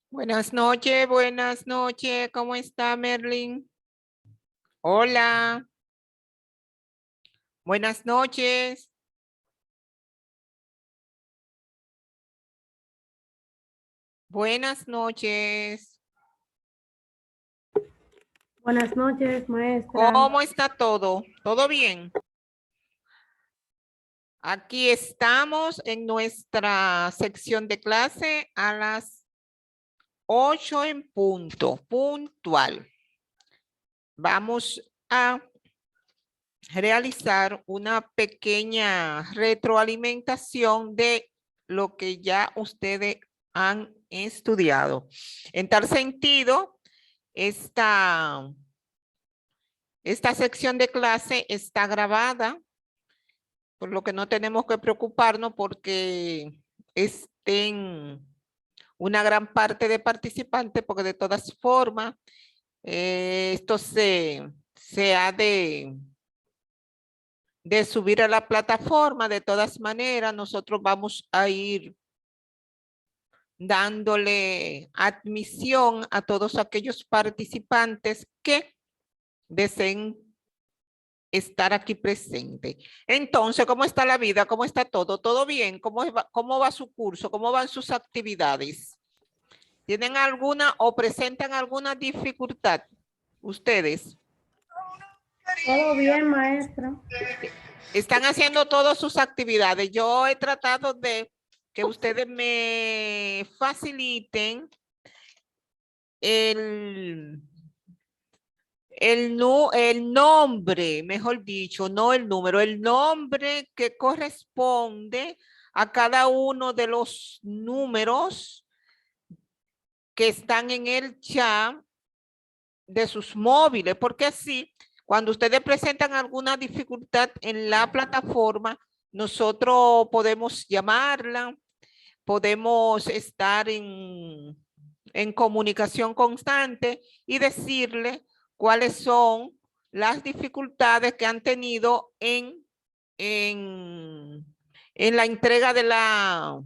Buenas noches, ¿cómo está Merlin? Hola, buenas noches. Buenas noches. Buenas noches, maestra. ¿Cómo está todo? ¿Todo bien? Aquí estamos en nuestra sección de clase a las 8 en punto, puntual. Vamos a realizar una pequeña retroalimentación de lo que ya ustedes han estudiado. En tal sentido, esta sección de clase está grabada, por lo que no tenemos que preocuparnos porque estén una gran parte de participantes, porque de todas formas, esto se ha de subir a la plataforma. De todas maneras, nosotros vamos a ir dándole admisión a todos aquellos participantes que deseen estar aquí presente. Entonces, ¿cómo está la vida? ¿Cómo está todo? ¿Todo bien? ¿Cómo va su curso? ¿Cómo van sus actividades? ¿Tienen alguna o presentan alguna dificultad ustedes? Todo bien, maestra. Están haciendo todas sus actividades. Yo he tratado de que ustedes me faciliten el nombre, mejor dicho, no el número, el nombre que corresponde a cada uno de los números que están en el chat de sus móviles, porque así, cuando ustedes presentan alguna dificultad en la plataforma, nosotros podemos llamarla, podemos estar en comunicación constante y decirle cuáles son las dificultades que han tenido en la entrega de la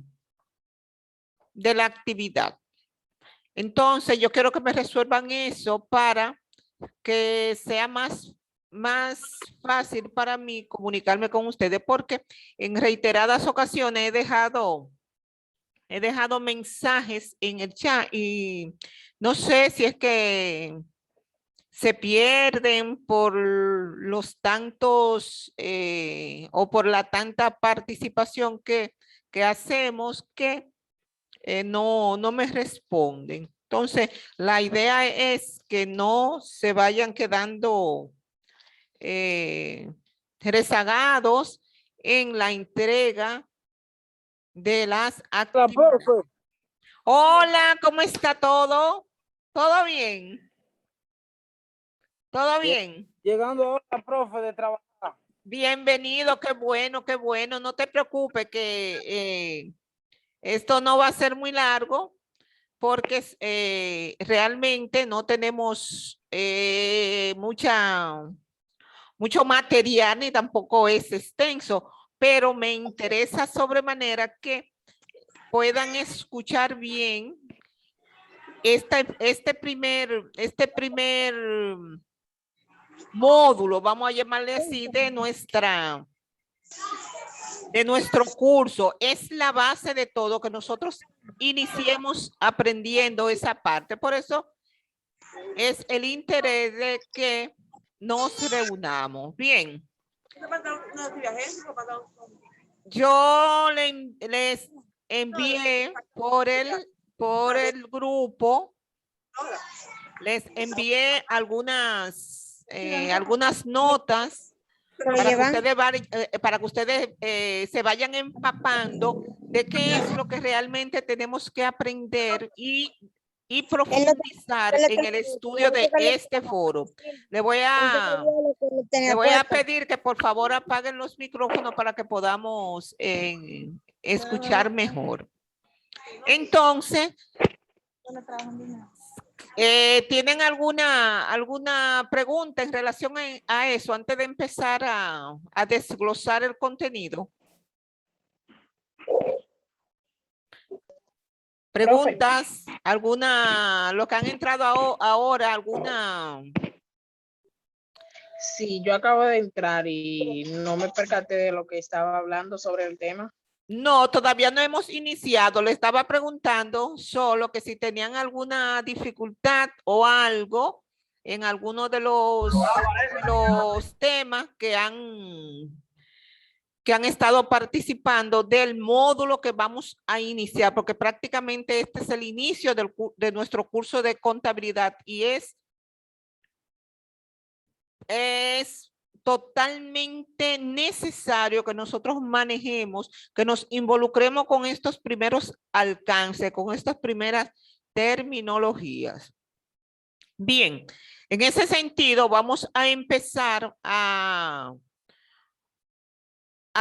actividad. Entonces, yo quiero que me resuelvan eso para que sea más fácil para mí comunicarme con ustedes, porque en reiteradas ocasiones he dejado mensajes en el chat y no sé si es que se pierden por los tantos o por la tanta participación que hacemos que no me responden. Entonces, la idea es que no se vayan quedando rezagados en la entrega de las actividades. Hola, ¿cómo está todo? ¿Todo bien? ¿Todo bien? Llegando ahora, profe, de trabajar. Bienvenido, qué bueno, qué bueno. No te preocupes que esto no va a ser muy largo porque realmente no tenemos mucho material ni tampoco es extenso, pero me interesa sobremanera que puedan escuchar bien este primer módulo, vamos a llamarle así, de nuestro curso. Es la base de todo, que nosotros iniciemos aprendiendo esa parte. Por eso es el interés de que nos reunamos. Bien. Yo les envié por el grupo, les envié algunas notas para que ustedes se vayan empapando de qué es lo que realmente tenemos que aprender y profundizar en el estudio de este foro. Le voy a pedir que por favor apaguen los micrófonos para que podamos escuchar mejor. Entonces, ¿tienen alguna pregunta en relación a eso antes de empezar a desglosar el contenido? preguntas, alguna, lo que han entrado ahora, alguna. Sí, yo acabo de entrar y no me percaté de lo que estaba hablando sobre el tema. No, todavía no hemos iniciado. Le estaba preguntando solo que si tenían alguna dificultad o algo en alguno de los temas que han estado participando del módulo que vamos a iniciar, porque prácticamente este es el inicio de nuestro curso de contabilidad y es totalmente necesario que nosotros manejemos, que nos involucremos con estos primeros alcances, con estas primeras terminologías. Bien, en ese sentido vamos a empezar a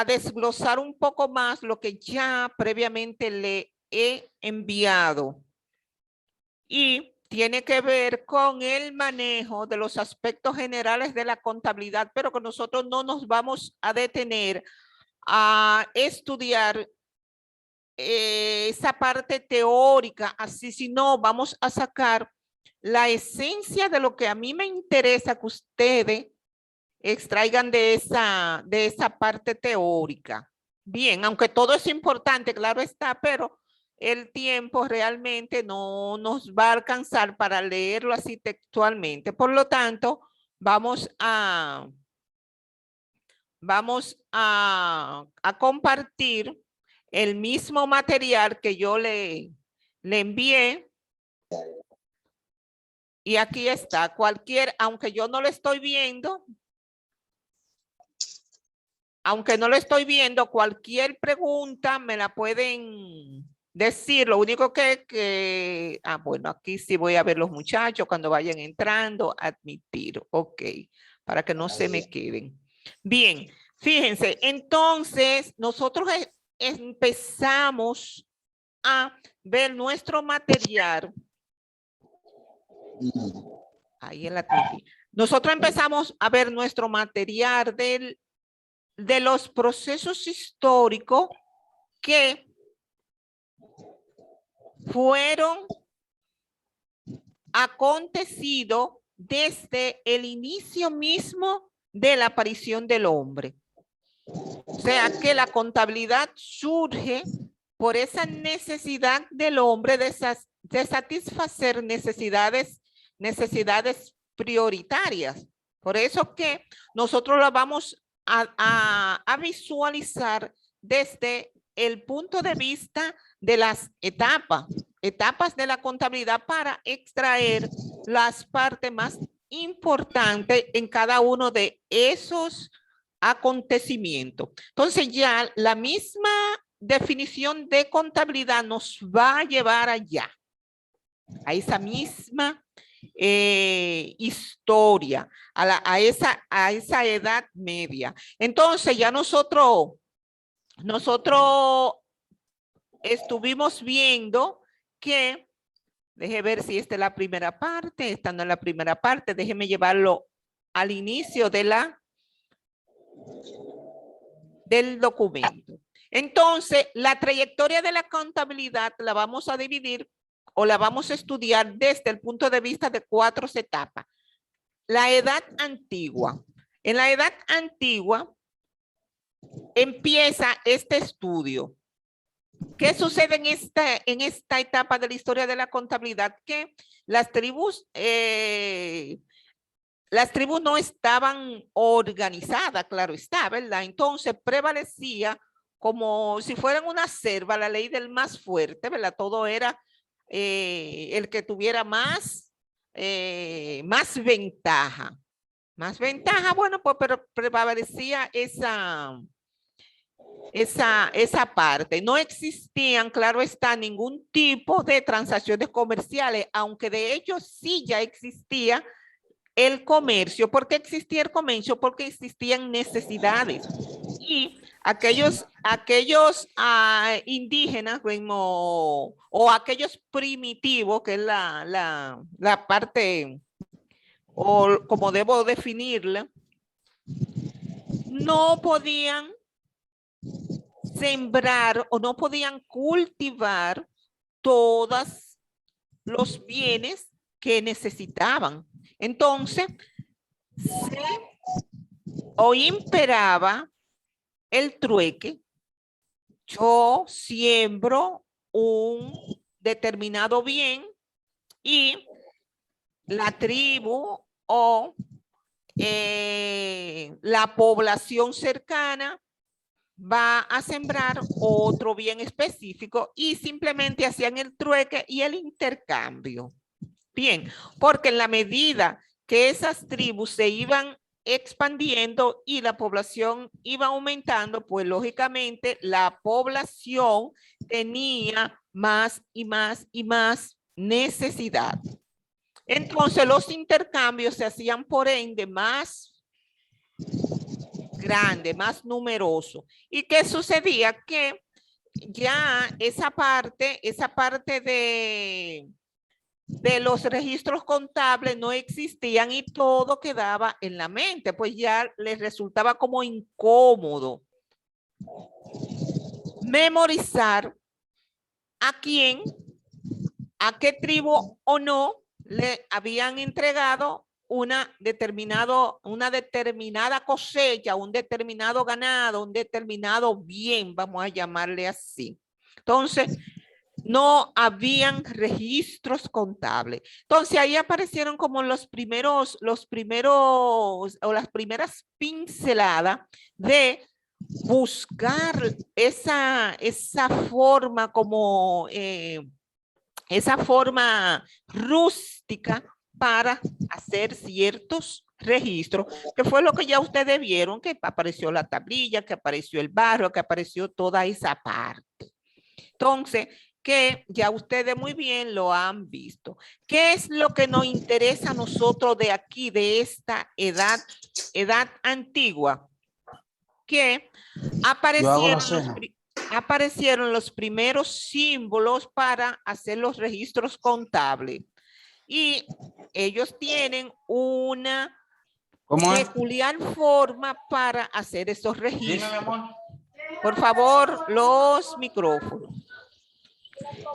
desglosar un poco más lo que ya previamente le he enviado. Y tiene que ver con el manejo de los aspectos generales de la contabilidad, pero que nosotros no nos vamos a detener a estudiar esa parte teórica, así, sino vamos a sacar la esencia de lo que a mí me interesa que ustedes extraigan de esa parte teórica. Bien, aunque todo es importante, claro está, pero el tiempo realmente no nos va a alcanzar para leerlo así textualmente. Por lo tanto, vamos a compartir el mismo material que yo le envié. Y aquí está, aunque yo no lo estoy viendo, cualquier pregunta me la pueden decir. Lo único bueno, aquí sí voy a ver los muchachos cuando vayan entrando, admitir, ok, para que no se me queden. Bien, fíjense, entonces nosotros empezamos a ver nuestro material. Ahí en la admitir. Nosotros empezamos a ver nuestro material de los procesos históricos que fueron acontecidos desde el inicio mismo de la aparición del hombre. O sea que la contabilidad surge por esa necesidad del hombre de satisfacer necesidades prioritarias. Por eso que nosotros la vamos a visualizar desde el punto de vista de las etapas de la contabilidad para extraer las partes más importantes en cada uno de esos acontecimientos. Entonces ya la misma definición de contabilidad nos va a llevar allá, a esa misma historia, a esa edad media. Entonces ya nosotros estuvimos viendo que, déjeme ver si esta es la primera parte, esta no es la primera parte, déjeme llevarlo al inicio del documento. Entonces, la trayectoria de la contabilidad la vamos a dividir o la vamos a estudiar desde el punto de vista de 4 etapas. La edad antigua. En la edad antigua empieza este estudio. ¿Qué sucede en esta etapa de la historia de la contabilidad? Que las tribus no estaban organizadas, claro está, ¿verdad? Entonces prevalecía como si fueran una selva, la ley del más fuerte, ¿verdad? Todo era el que tuviera más ventaja. Más ventaja, bueno, pues pero prevalecía esa parte. No existían, claro está, ningún tipo de transacciones comerciales, aunque de hecho sí ya existía el comercio. ¿Por qué existía el comercio? Porque existían necesidades. Y aquellos indígenas o aquellos primitivos, que es la parte, o como debo definirla, no podían sembrar o no podían cultivar todos los bienes que necesitaban. Entonces, o imperaba el trueque. Yo siembro un determinado bien y la tribu o la población cercana va a sembrar otro bien específico y simplemente hacían el trueque y el intercambio. Bien, porque en la medida que esas tribus se iban expandiendo y la población iba aumentando, pues lógicamente la población tenía más y más y más necesidad. Entonces los intercambios se hacían por ende más grande, más numeroso. ¿Y qué sucedía? Que ya esa parte de los registros contables no existían y todo quedaba en la mente, pues ya les resultaba como incómodo memorizar a quién, a qué tribu o no le habían entregado una determinada cosecha, un determinado ganado, un determinado bien, vamos a llamarle así. Entonces, no habían registros contables. Entonces, ahí aparecieron como los primeros o las primeras pinceladas de buscar esa forma como esa forma rústica para hacer ciertos registros, que fue lo que ya ustedes vieron, que apareció la tablilla, que apareció el barrio, que apareció toda esa parte. Entonces, que ya ustedes muy bien lo han visto. ¿Qué es lo que nos interesa a nosotros de aquí, de esta edad antigua? Que aparecieron los primeros símbolos para hacer los registros contables. Y ellos tienen una peculiar forma para hacer esos registros. Por favor, los micrófonos.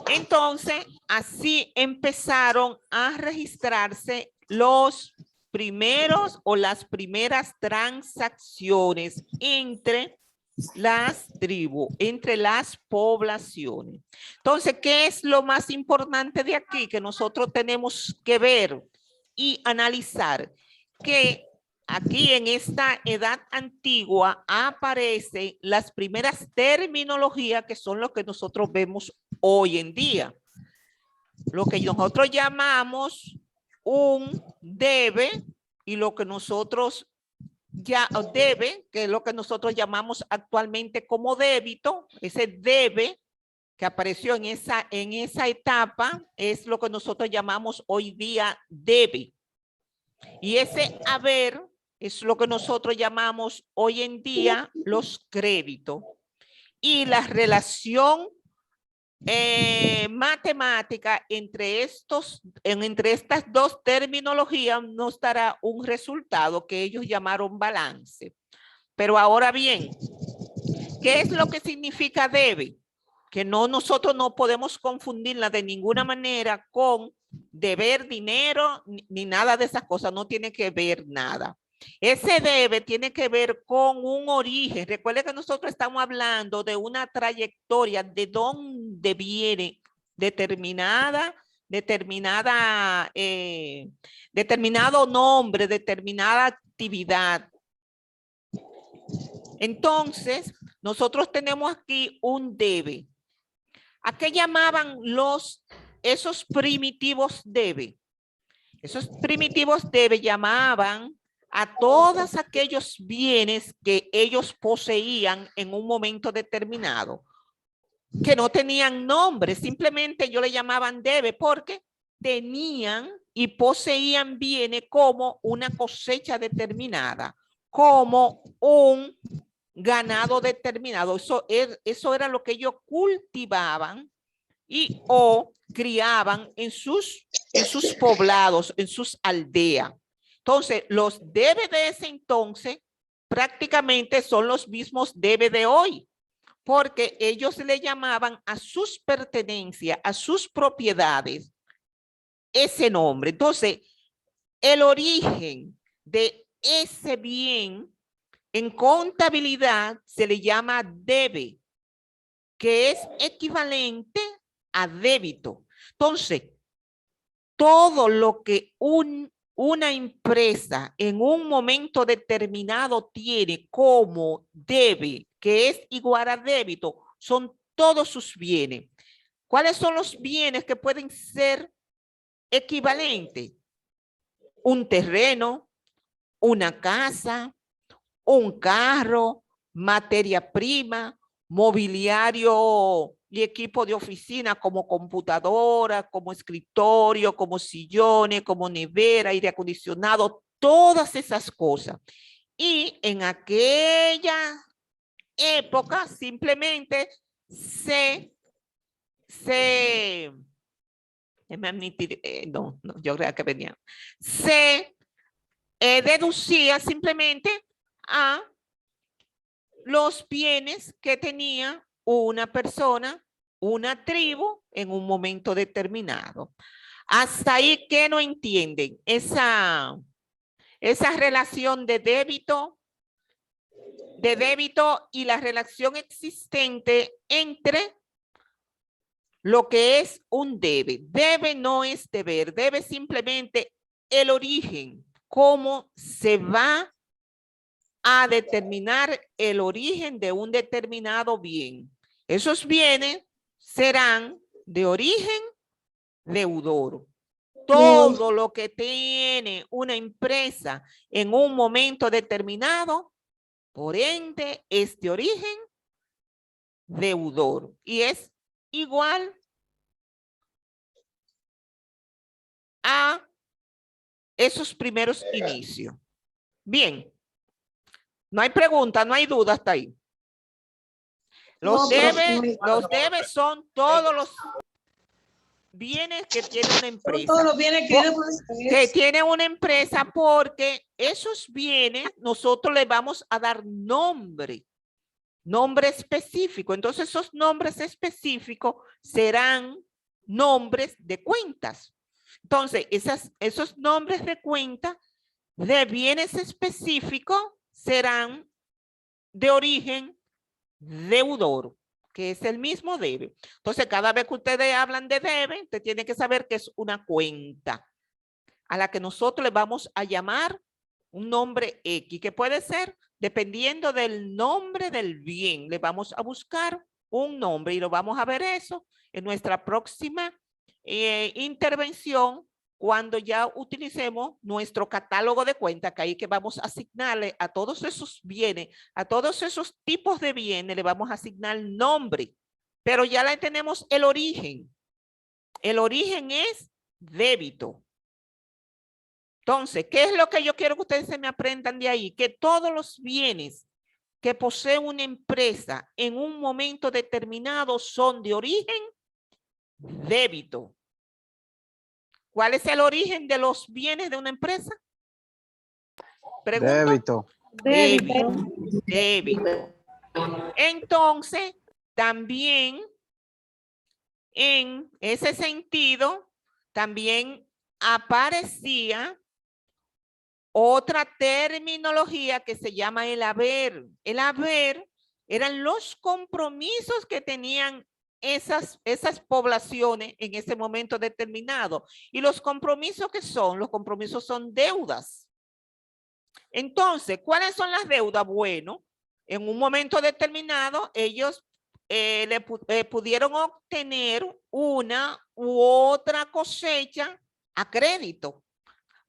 Entonces, así empezaron a registrarse los primeros o las primeras transacciones entre las tribus, entre las poblaciones. Entonces, ¿qué es lo más importante de aquí que nosotros tenemos que ver y analizar? Que aquí en esta edad antigua aparecen las primeras terminologías que son lo que nosotros vemos hoy en día. Lo que nosotros llamamos un debe y lo que nosotros ya debe, que es lo que nosotros llamamos actualmente como débito, ese debe que apareció en esa etapa es lo que nosotros llamamos hoy día debe. Y ese haber es lo que nosotros llamamos hoy en día los créditos. Y la relación matemática entre estas dos terminologías nos dará un resultado que ellos llamaron balance. Pero ahora bien, ¿qué es lo que significa debe? Que nosotros no podemos confundirla de ninguna manera con deber dinero ni nada de esas cosas, no tiene que ver nada. Ese debe tiene que ver con un origen. Recuerde que nosotros estamos hablando de una trayectoria de dónde viene determinado nombre, determinada actividad. Entonces, nosotros tenemos aquí un debe. ¿A qué llamaban esos primitivos debe? Esos primitivos debe llamaban a todos aquellos bienes que ellos poseían en un momento determinado, que no tenían nombre, simplemente ellos le llamaban debe porque tenían y poseían bienes como una cosecha determinada, como un ganado determinado. Eso era lo que ellos cultivaban y o criaban en sus poblados, en sus aldeas. Entonces, los debe de ese entonces prácticamente son los mismos debe de hoy, porque ellos le llamaban a sus pertenencias, a sus propiedades, ese nombre. Entonces, el origen de ese bien en contabilidad se le llama debe, que es equivalente a débito. Entonces, todo lo que una empresa en un momento determinado tiene como debe, que es igual a débito, son todos sus bienes. ¿Cuáles son los bienes que pueden ser equivalentes? Un terreno, una casa, un carro, materia prima, mobiliario y equipo de oficina como computadora, como escritorio, como sillones, como nevera, aire acondicionado, todas esas cosas. Y en aquella época simplemente yo creo que venía, se deducía simplemente a los bienes que tenía una persona, una tribu en un momento determinado. Hasta ahí que no entienden esa relación de débito y la relación existente entre lo que es un debe. Debe no es deber, debe simplemente el origen, cómo se va a determinar el origen de un determinado bien. Esos bienes serán de origen deudor. Todo lo que tiene una empresa en un momento determinado, por ende, es de origen deudor. Y es igual a esos primeros inicios. Bien. No hay pregunta, no hay duda hasta ahí. Los debes son todos los bienes que tiene una empresa. Todos los bienes que tiene una empresa, porque esos bienes nosotros le vamos a dar nombre específico. Entonces esos nombres específicos serán nombres de cuentas. Entonces esos nombres de cuenta de bienes específicos serán de origen deudor, que es el mismo debe. Entonces, cada vez que ustedes hablan de debe, usted tiene que saber que es una cuenta a la que nosotros le vamos a llamar un nombre X, que puede ser, dependiendo del nombre del bien, le vamos a buscar un nombre y lo vamos a ver eso en nuestra próxima intervención, cuando ya utilicemos nuestro catálogo de cuentas, que ahí que vamos a asignarle a todos esos bienes, a todos esos tipos de bienes, le vamos a asignar nombre, pero ya le tenemos el origen. El origen es débito. Entonces, ¿qué es lo que yo quiero que ustedes se me aprendan de ahí? Que todos los bienes que posee una empresa en un momento determinado son de origen débito. ¿Cuál es el origen de los bienes de una empresa? Pregunto. Débito. Entonces, también en ese sentido, también aparecía otra terminología que se llama el haber. El haber eran los compromisos que tenían esas poblaciones en ese momento determinado. ¿Y los compromisos qué son? Los compromisos son deudas. Entonces, ¿cuáles son las deudas? Bueno, en un momento determinado, ellos pudieron obtener una u otra cosecha a crédito.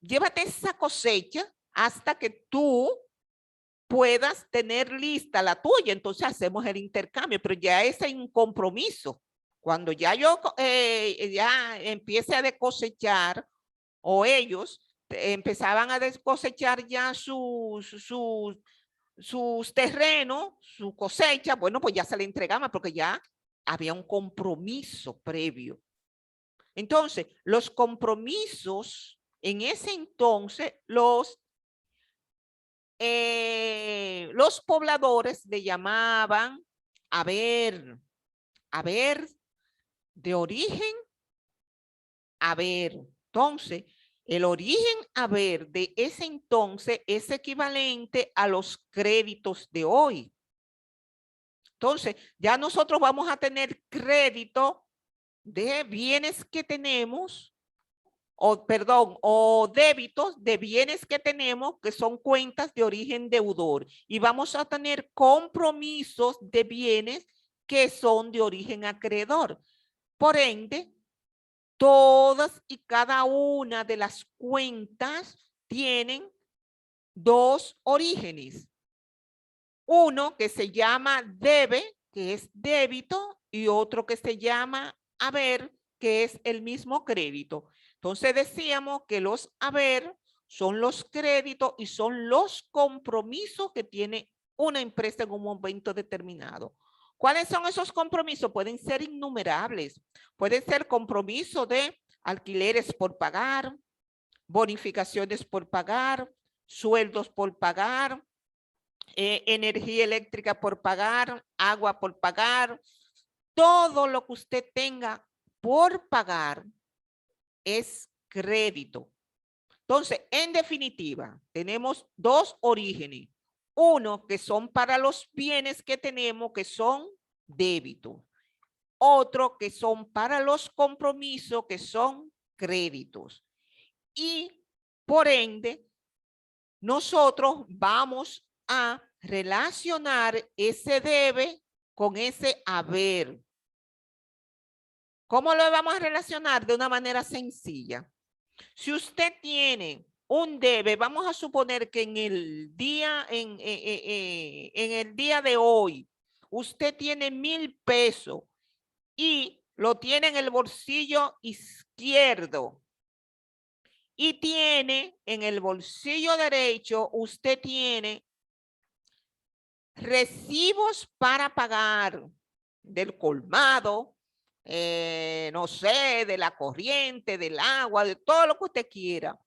Llévate esa cosecha hasta que tú puedas tener lista la tuya. Entonces hacemos el intercambio, pero ya ese es un compromiso. Cuando ya yo ya empiece a cosechar, o ellos empezaban a cosechar ya sus terrenos, su cosecha, bueno, pues ya se le entregaba porque ya había un compromiso previo. Entonces, los compromisos en ese entonces, los pobladores le llamaban haber de origen haber. Entonces, el origen haber de ese entonces es equivalente a los créditos de hoy. Entonces, ya nosotros vamos a tener crédito de bienes que tenemos, o débitos de bienes que tenemos, que son cuentas de origen deudor. Y vamos a tener compromisos de bienes que son de origen acreedor. Por ende, todas y cada una de las cuentas tienen dos orígenes. Uno que se llama debe, que es débito, y otro que se llama haber, que es el mismo crédito. Entonces decíamos que los haber son los créditos y son los compromisos que tiene una empresa en un momento determinado. ¿Cuáles son esos compromisos? Pueden ser innumerables. Pueden ser compromisos de alquileres por pagar, bonificaciones por pagar, sueldos por pagar, energía eléctrica por pagar, agua por pagar. Todo lo que usted tenga por pagar es crédito. Entonces, en definitiva, tenemos dos orígenes. Uno que son para los bienes que tenemos, que son débitos. Otro que son para los compromisos, que son créditos. Y por ende, nosotros vamos a relacionar ese debe con ese haber. ¿Cómo lo vamos a relacionar? De una manera sencilla. Si usted tiene un debe, vamos a suponer que en el día de hoy, usted tiene 1,000 pesos y lo tiene en el bolsillo izquierdo. Y tiene en el bolsillo derecho, usted tiene recibos para pagar del colmado, no sé, de la corriente, del agua, de todo lo que usted quiera.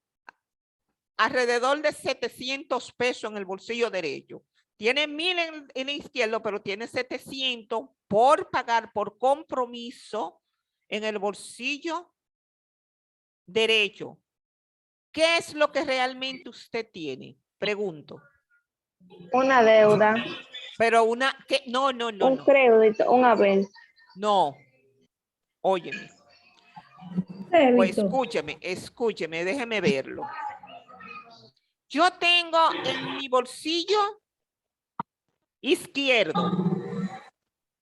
Alrededor de 700 pesos en el bolsillo derecho. Tiene 1,000 en el izquierdo, pero tiene 700 por pagar por compromiso en el bolsillo derecho. ¿Qué es lo que realmente usted tiene? Pregunto. Una deuda, Pero una, ¿qué? No. un crédito, un haber. No. Óyeme. Pues escúcheme, déjeme verlo. Yo tengo en mi bolsillo izquierdo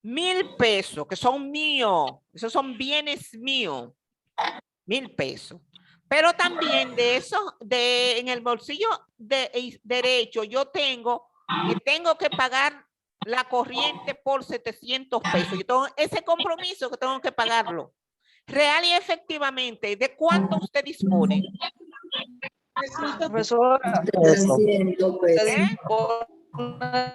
1,000 pesos, que son míos. Esos son bienes míos. 1,000 pesos. Pero también de eso, en el bolsillo derecho, yo tengo que pagar la corriente por 700 pesos. Yo tengo ese compromiso que tengo que pagarlo. Real y efectivamente, ¿de cuánto usted dispone? Profesora, 300 pesos. ¿Eh?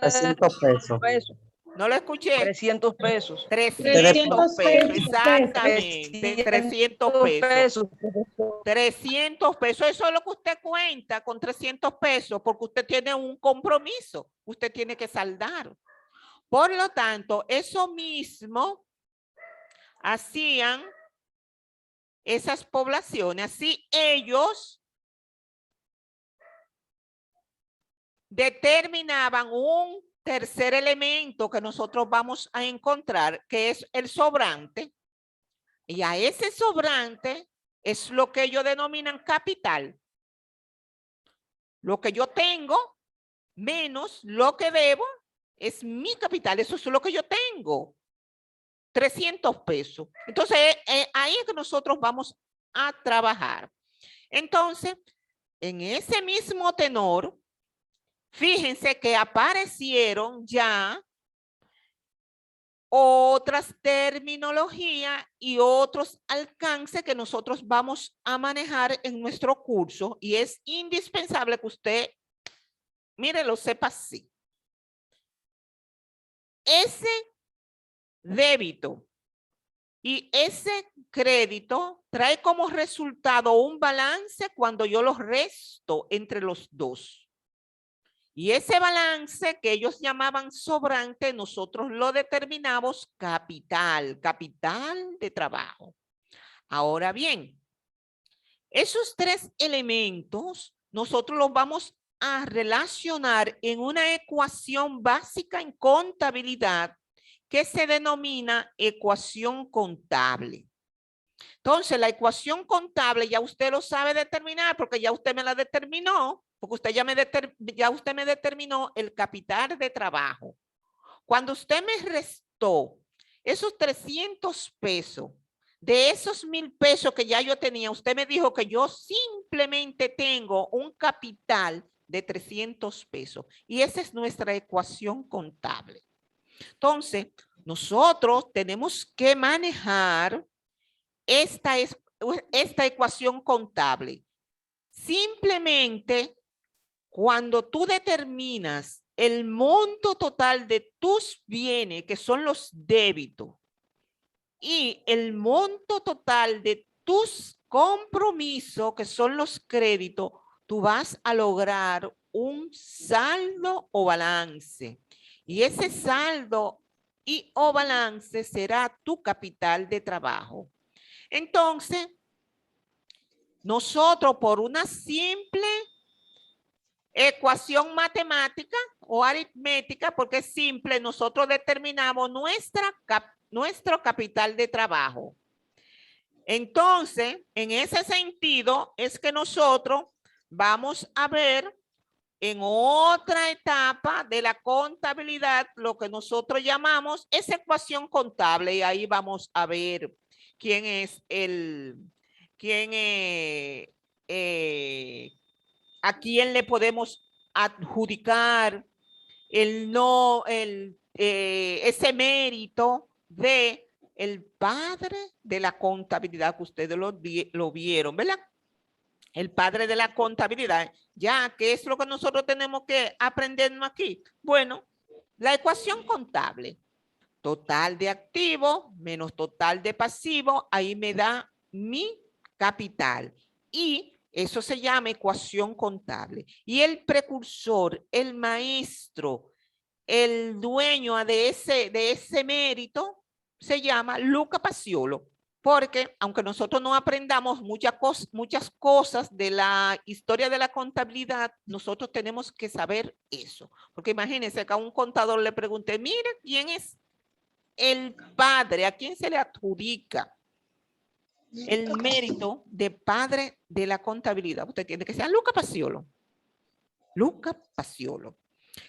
300 pesos. No lo escuché. 300 pesos. 300 pesos, exactamente. 300 300 pesos. profesor. 300 pesos, eso es lo que usted cuenta con 300 pesos, porque usted tiene un compromiso, usted tiene que saldar. Por lo tanto, eso mismo hacían esas poblaciones, así ellos determinaban un tercer elemento que nosotros vamos a encontrar, que es el sobrante, y a ese sobrante es lo que ellos denominan capital. Lo que yo tengo menos lo que debo es mi capital. Eso es lo que yo tengo. 300 pesos. Entonces, ahí es que nosotros vamos a trabajar. Entonces, en ese mismo tenor, fíjense que aparecieron ya otras terminologías y otros alcances que nosotros vamos a manejar en nuestro curso, y es indispensable que usted, mire, lo sepa así. Ese débito y ese crédito trae como resultado un balance cuando yo los resto entre los dos. Y ese balance que ellos llamaban sobrante, nosotros lo determinamos capital de trabajo. Ahora bien, esos tres elementos nosotros los vamos a relacionar en una ecuación básica en contabilidad que se denomina ecuación contable. Entonces, la ecuación contable ya usted lo sabe determinar porque ya usted me la determinó, porque usted ya usted me determinó el capital de trabajo. Cuando usted me restó esos 300 pesos, de esos 1,000 pesos que ya yo tenía, usted me dijo que yo simplemente tengo un capital de 300 pesos. Y esa es nuestra ecuación contable. Entonces, nosotros tenemos que manejar esta ecuación contable. Simplemente, cuando tú determinas el monto total de tus bienes, que son los débitos, y el monto total de tus compromisos, que son los créditos, tú vas a lograr un saldo o balance. Y ese saldo o balance será tu capital de trabajo. Entonces, nosotros por una simple ecuación matemática o aritmética, porque es simple, nosotros determinamos nuestro capital de trabajo. Entonces, en ese sentido, es que nosotros vamos a ver en otra etapa de la contabilidad lo que nosotros llamamos esa ecuación contable, y ahí vamos a ver quién es a quién le podemos adjudicar ese mérito de el padre de la contabilidad, que ustedes lo vieron, ¿verdad? El padre de la contabilidad. Ya, ¿qué es lo que nosotros tenemos que aprendernos aquí? Bueno, la ecuación contable. Total de activo menos total de pasivo, ahí me da mi capital. Y eso se llama ecuación contable. Y el precursor, el maestro, el dueño de ese mérito, se llama Luca Paciolo. Porque aunque nosotros no aprendamos muchas cosas de la historia de la contabilidad, nosotros tenemos que saber eso. Porque imagínense que a un contador le pregunté, mira, ¿quién es el padre? ¿A quién se le adjudica el mérito de padre de la contabilidad? Usted tiene que ser Luca Paciolo. Luca Paciolo.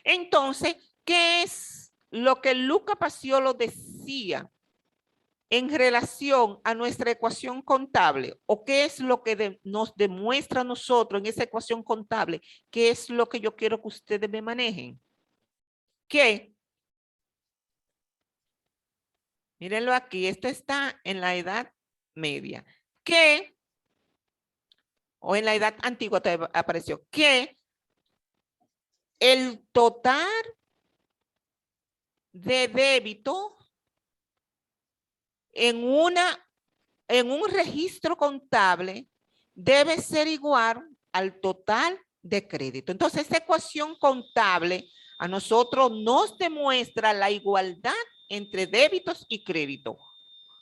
Entonces, ¿qué es lo que Luca Paciolo decía en relación a nuestra ecuación contable? ¿O qué es lo que nos demuestra a nosotros en esa ecuación contable? ¿Qué es lo que yo quiero que ustedes me manejen? Que, mírenlo aquí, esto está en la Edad Media. Que, o en la Edad Antigua apareció, que el total de débito en un registro contable debe ser igual al total de crédito. Entonces, esta ecuación contable a nosotros nos demuestra la igualdad entre débitos y créditos.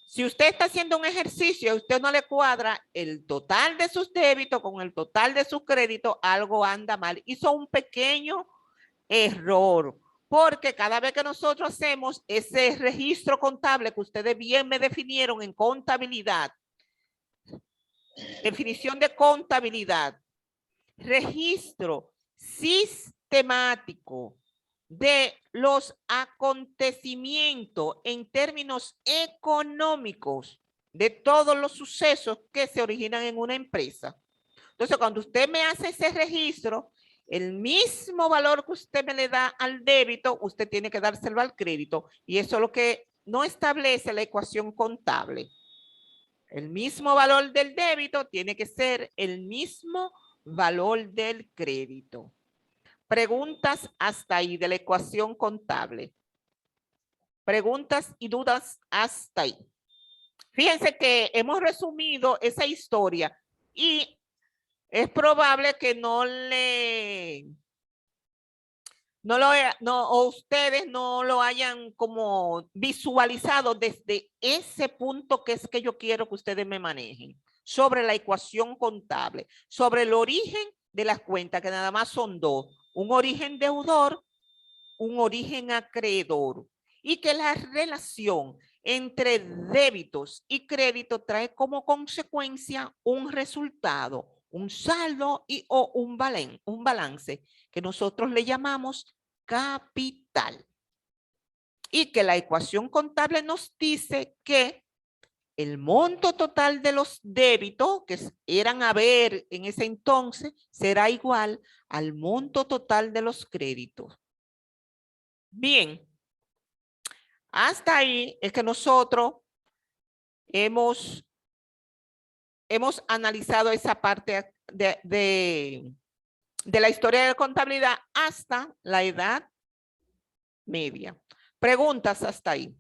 Si usted está haciendo un ejercicio y a usted no le cuadra el total de sus débitos con el total de sus créditos, algo anda mal. Hizo un pequeño error. Porque cada vez que nosotros hacemos ese registro contable que ustedes bien me definieron en contabilidad, definición de contabilidad, registro sistemático de los acontecimientos en términos económicos de todos los sucesos que se originan en una empresa. Entonces, cuando usted me hace ese registro, el mismo valor que usted me le da al débito, usted tiene que dárselo al crédito. Y eso es lo que no establece la ecuación contable. El mismo valor del débito tiene que ser el mismo valor del crédito. Preguntas hasta ahí de la ecuación contable. Preguntas y dudas hasta ahí. Fíjense que hemos resumido esa historia y es probable que no le o ustedes no lo hayan como visualizado desde ese punto que es que yo quiero que ustedes me manejen, sobre la ecuación contable, sobre el origen de las cuentas, que nada más son dos, un origen deudor, un origen acreedor, y que la relación entre débitos y créditos trae como consecuencia un resultado, un saldo o un balance que nosotros le llamamos capital. Y que la ecuación contable nos dice que el monto total de los débitos que eran a ver en ese entonces será igual al monto total de los créditos. Bien, hasta ahí es que nosotros hemos analizado esa parte de la historia de la contabilidad hasta la edad media. Preguntas hasta ahí.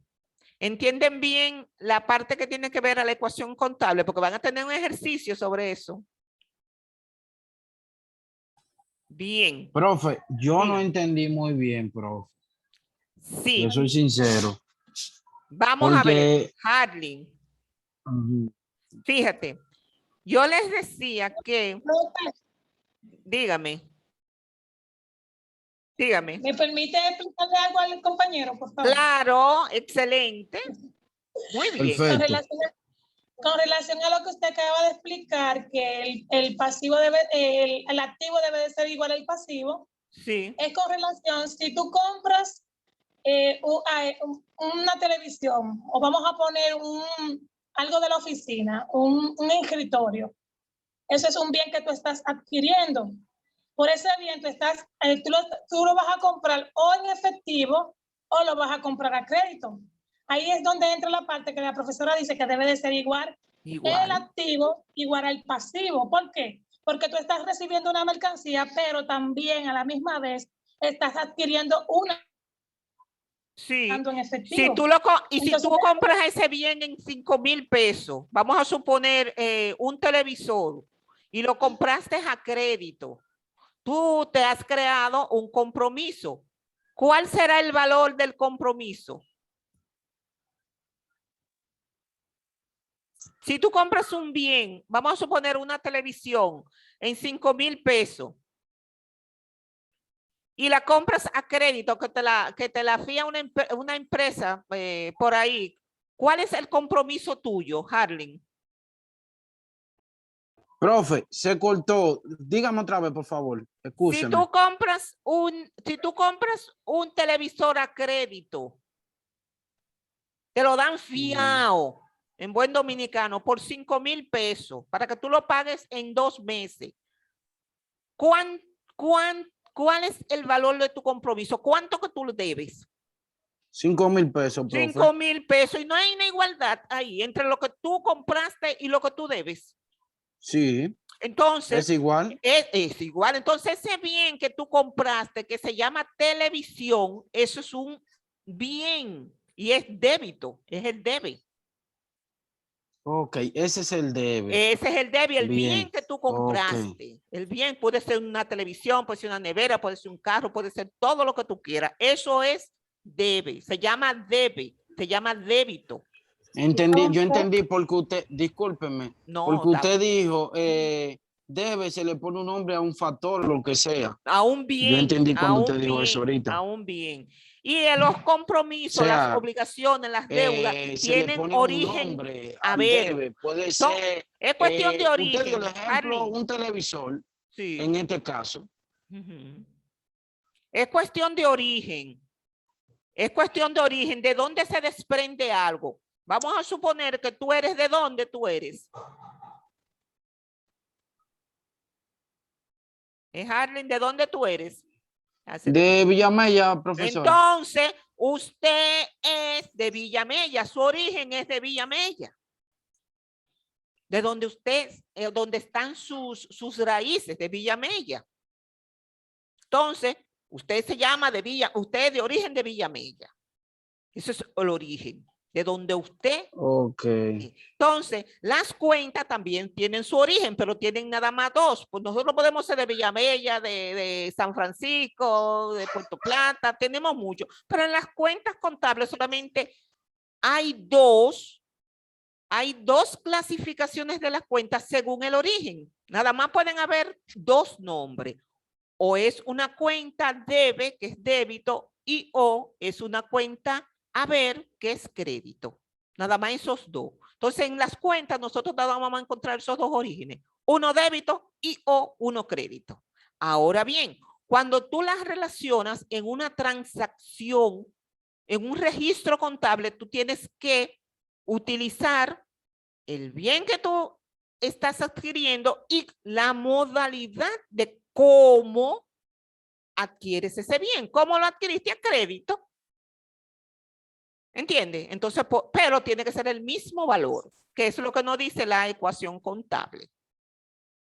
¿Entienden bien la parte que tiene que ver a la ecuación contable? Porque van a tener un ejercicio sobre eso. Bien. Profe, yo no Sí. entendí muy bien, profe. Sí. Yo soy sincero. Vamos a ver, Porque Harling. Fíjate, yo les decía que, dígame. ¿Me permite explicarle algo al compañero, por favor? Claro, excelente. Muy bien. perfecto. Con relación a lo que usted acaba de explicar, que el pasivo el activo debe de ser igual al pasivo, Sí. es con relación, si tú compras una televisión, o vamos a poner algo de la oficina, un escritorio, eso es un bien que tú estás adquiriendo. Por ese bien tú lo vas a comprar o en efectivo o lo vas a comprar a crédito. Ahí es donde entra la parte que la profesora dice que debe de ser igual el activo igual al pasivo. ¿Por qué? Porque tú estás recibiendo una mercancía, pero también a la misma vez estás adquiriendo una. Sí. En efectivo. Si tú compras ese bien en 5,000 pesos, vamos a suponer un televisor y lo compraste a crédito, tú te has creado un compromiso. ¿Cuál será el valor del compromiso? Si tú compras un bien, vamos a suponer una televisión en 5,000 pesos y la compras a crédito, que te la fía una empresa por ahí, ¿cuál es el compromiso tuyo, Harling? Profe, se cortó. Dígame otra vez, por favor. Escúcheme. Si tú compras un televisor a crédito, te lo dan fiado, en buen dominicano, por 5,000 pesos, para que tú lo pagues en 2 meses. ¿Cuál es el valor de tu compromiso? ¿Cuánto que tú le debes? 5,000 pesos, profe. 5,000 pesos. Y no hay una igualdad ahí entre lo que tú compraste y lo que tú debes. Sí. Entonces. ¿Es igual? Es igual. Entonces, ese bien que tú compraste, que se llama televisión, eso es un bien y es débito, es el debe. Ok, ese es el debe. Ese es el debe, el bien que tú compraste. Okay. El bien puede ser una televisión, puede ser una nevera, puede ser un carro, puede ser todo lo que tú quieras. Eso es debe, se llama debe, se llama débito. Entendí, yo entendí porque usted, discúlpeme, porque usted dijo, debe, se le pone un nombre a un factor, lo que sea. A un bien. Yo entendí cuando usted dijo eso ahorita. A un bien. Y en los compromisos, las obligaciones, las deudas, tienen origen. A ver, debe. Puede ser. Es cuestión de origen. Usted dio el ejemplo, un televisor, en este caso. Es cuestión de origen. Es cuestión de origen, de dónde se desprende algo. Vamos a suponer que tú eres, ¿de dónde tú eres? Harling, ¿de dónde tú eres? De Villamella, profesor. Entonces, usted es de Villamella, su origen es de Villamella. De donde usted, donde están sus raíces, de Villamella. Entonces, usted se llama usted es de origen de Villamella. Eso es el origen. de donde usted. Ok. Entonces, las cuentas también tienen su origen, pero tienen nada más dos. Pues nosotros podemos ser de Villamella, de San Francisco, de Puerto Plata, tenemos mucho. Pero en las cuentas contables solamente hay dos clasificaciones de las cuentas según el origen. Nada más pueden haber dos nombres. O es una cuenta debe, que es débito, y o es una cuenta haber, que es crédito. Nada más esos dos. Entonces, en las cuentas nosotros vamos a encontrar esos dos orígenes. Uno débito y o uno crédito. Ahora bien, cuando tú las relacionas en una transacción, en un registro contable, tú tienes que utilizar el bien que tú estás adquiriendo y la modalidad de cómo adquieres ese bien. ¿Cómo lo adquiriste? A crédito. ¿Entiende? Entonces, pero tiene que ser el mismo valor, que es lo que nos dice la ecuación contable.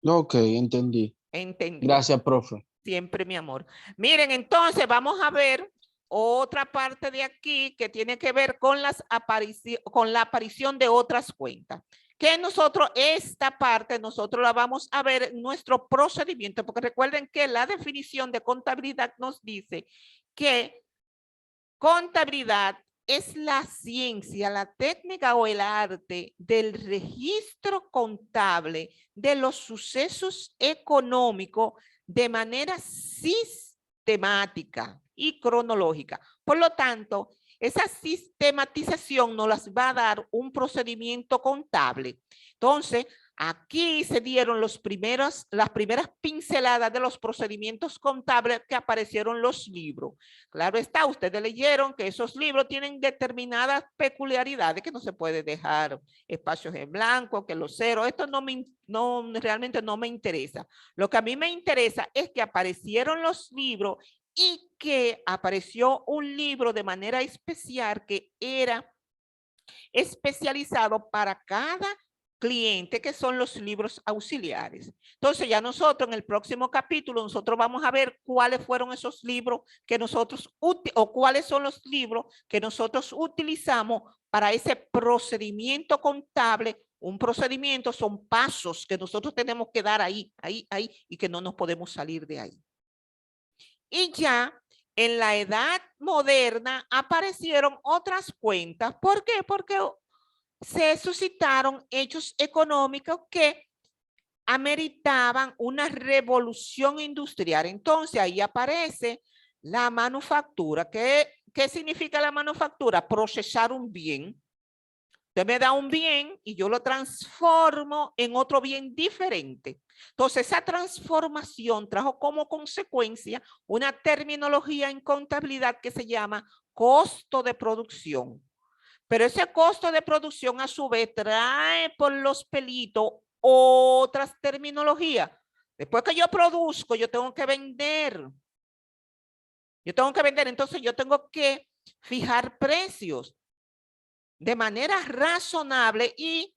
Ok, entendí. Entendí. Gracias, profe. Siempre, mi amor. Miren, entonces vamos a ver otra parte de aquí que tiene que ver con la aparición de otras cuentas. Que nosotros, esta parte, nosotros la vamos a ver en nuestro procedimiento, porque recuerden que la definición de contabilidad nos dice que contabilidad es la ciencia, la técnica o el arte del registro contable de los sucesos económicos de manera sistemática y cronológica. Por lo tanto, esa sistematización nos las va a dar un procedimiento contable. Entonces, aquí se dieron las primeras pinceladas de los procedimientos contables que aparecieron en los libros. Claro está, ustedes leyeron que esos libros tienen determinadas peculiaridades, que no se puede dejar espacios en blanco, que los ceros. Esto realmente no me interesa. Lo que a mí me interesa es que aparecieron los libros y que apareció un libro de manera especial que era especializado para cada cliente, que son los libros auxiliares. Entonces ya nosotros en el próximo capítulo nosotros vamos a ver cuáles fueron esos libros que nosotros o cuáles son los libros que nosotros utilizamos para ese procedimiento contable. Un procedimiento son pasos que nosotros tenemos que dar ahí y que no nos podemos salir de ahí. Y ya en la edad moderna aparecieron otras cuentas. ¿Por qué? Porque se suscitaron hechos económicos que ameritaban una revolución industrial. Entonces ahí aparece la manufactura. ¿Qué significa la manufactura? Procesar un bien. Usted me da un bien y yo lo transformo en otro bien diferente. Entonces, esa transformación trajo como consecuencia una terminología en contabilidad que se llama costo de producción. Pero ese costo de producción a su vez trae por los pelitos otras terminologías. Después que yo produzco, yo tengo que vender. Entonces yo tengo que fijar precios de manera razonable y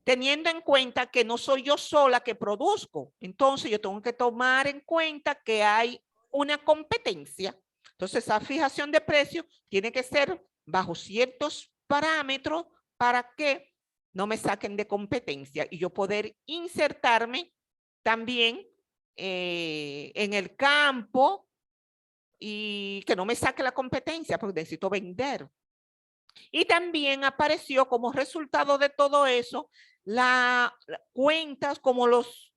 teniendo en cuenta que no soy yo sola que produzco. Entonces yo tengo que tomar en cuenta que hay una competencia. Entonces esa fijación de precios tiene que ser bajo ciertos parámetros para que no me saquen de competencia y yo poder insertarme también en el campo y que no me saque la competencia porque necesito vender. Y también apareció como resultado de todo eso las cuentas como los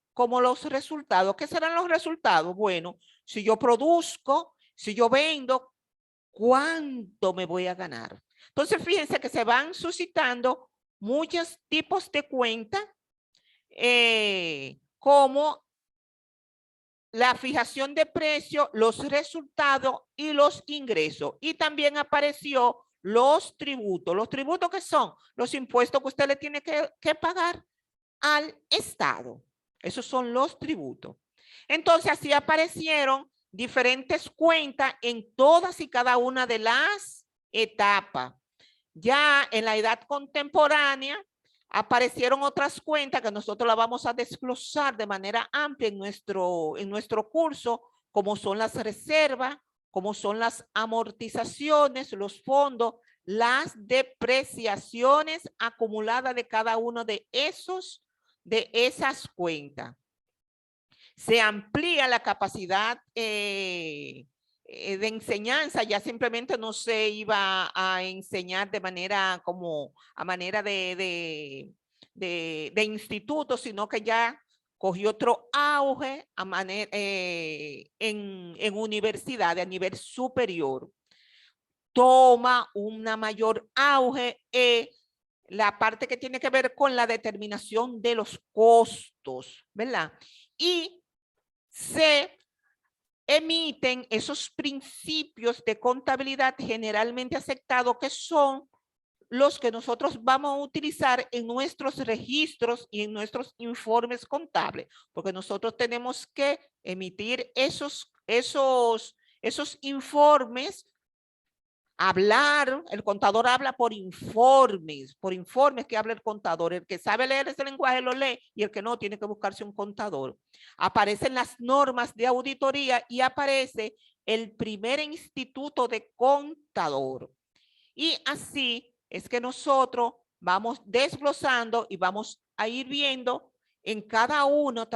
resultados. ¿Qué serán los resultados? Bueno, si yo produzco, si yo vendo, ¿cuánto me voy a ganar? Entonces, fíjense que se van suscitando muchos tipos de cuentas, como la fijación de precio, los resultados y los ingresos. Y también apareció los tributos. ¿Los tributos qué son? Los impuestos que usted le tiene que pagar al Estado. Esos son los tributos. Entonces, así aparecieron diferentes cuentas en todas y cada una de las etapas. Ya en la edad contemporánea aparecieron otras cuentas que nosotros las vamos a desglosar de manera amplia en nuestro curso, como son las reservas, como son las amortizaciones, los fondos, las depreciaciones acumuladas de cada uno de esas cuentas. Se amplía la capacidad de enseñanza, ya simplemente no se iba a enseñar de manera como a manera de instituto, sino que ya cogió otro auge en universidades a nivel superior. Toma una mayor auge la parte que tiene que ver con la determinación de los costos, ¿verdad? Y se emiten esos principios de contabilidad generalmente aceptados que son los que nosotros vamos a utilizar en nuestros registros y en nuestros informes contables, porque nosotros tenemos que emitir esos informes. Hablar, el contador habla por informes que habla el contador. El que sabe leer ese lenguaje lo lee y el que no tiene que buscarse un contador. Aparecen las normas de auditoría y aparece el primer instituto de contador. Y así es que nosotros vamos desglosando y vamos a ir viendo en cada uno